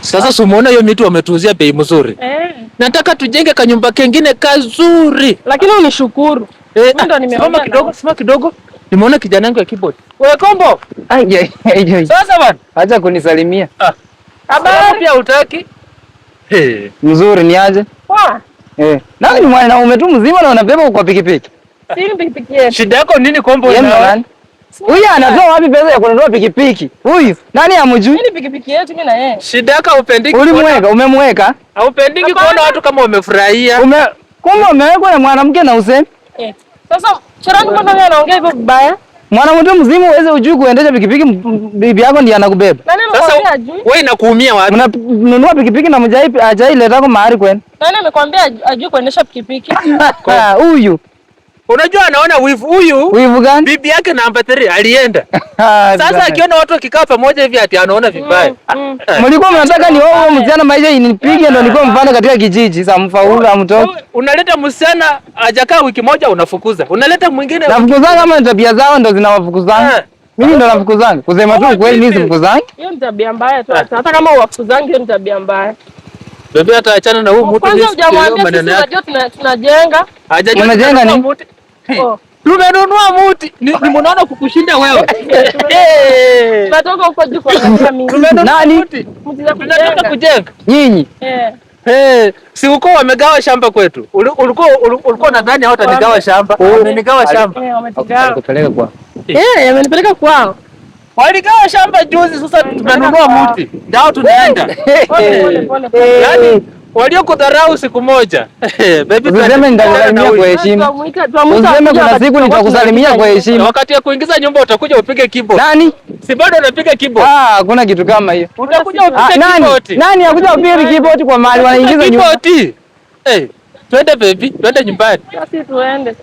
Sasa sumeona hiyo miti wametuuzia bei mzuri. Nataka tujenge kanyumba kengine kazuri. Lakini unishukuru. Mimi ndo nimeona. Sima kidogo. Nimeona kijana wangu ya keyboard. Wewe Kombo. Sasa bwana, acha kunisalimia. Habari pia utaki? Mzuri ni aje? Poa. Nani ni mwanaume tu mzima na unabeba kwa pikipiki? Si pikipiki yetu. Shida yako nini Kombo? Huyu anatoa wapi pesa ya kununua pikipiki? Huyu nani amjui? Mimi pikipiki yetu mimi na yeye. Shida yako upendiki. Umemweka? Haupendiki kuona watu kama wamefurahia. Kumbe umewekwa na mwanamke na usemi? Sasa Chirangu mbona wewe anaongea hivyo vibaya? Mwanamke mzima uweze ujui kuendesha pikipiki, bibi yako ndiye anakubeba. Sasa wewe inakuumia wapi? Unanunua pikipiki na hajaileta kwa mahali kwenu. Nani amekwambia ajui kuendesha pikipiki? Huyu. Unajua anaona wivu huyu. Wivu gani? Bibi yake namba 3 alienda. Sasa akiona watu wakikaa pamoja hivi ati anaona vibaya. Mlikuwa mnataka ni wao msichana maisha inipige ndio nilikuwa mfano katika kijiji za mfaulu amtoke. Unaleta msichana hajakaa wiki moja unafukuza. Unaleta mwingine. Nafukuza kama tabia zao ndio zinawafukuzana. Mimi ndo nafukuzana. Kusema tu kweli mimi simfukuzani. Hiyo ni tabia mbaya tu. Hata kama uwafukuzangi hiyo ni tabia mbaya. Bebe hata achana na huu mtu hivi maneno yake. Tunajenga. Unajenga nini? Tumenunua muti. Ni mnaona kukushinda wewe. Tunatoka huko juu kwa mimi. Nani? Tunataka kujenga. Nyinyi. Si uko wamegawa shamba kwetu. Ulikuwa nadhani hawatanigawa shamba. Wamenigawa shamba. Kupeleka kwao. Yamenipeleka kwao. Waligawa shamba juzi, sasa tumenunua muti. Ndio tunaenda. Yaani waliokudharau siku moja. Baby useme nitakusalimia kwa heshima. Useme kuna siku nitakusalimia kwa heshima. Wakati ya kuingiza nyumba utakuja upige keyboard. Nani? Si bado unapiga keyboard? Hakuna kitu kama hiyo. Utakuja upige keyboard. Nani akuja upige keyboard kwa mahali wanaingiza nyumba? Twende baby, twende nyumbani. Sisi tuende.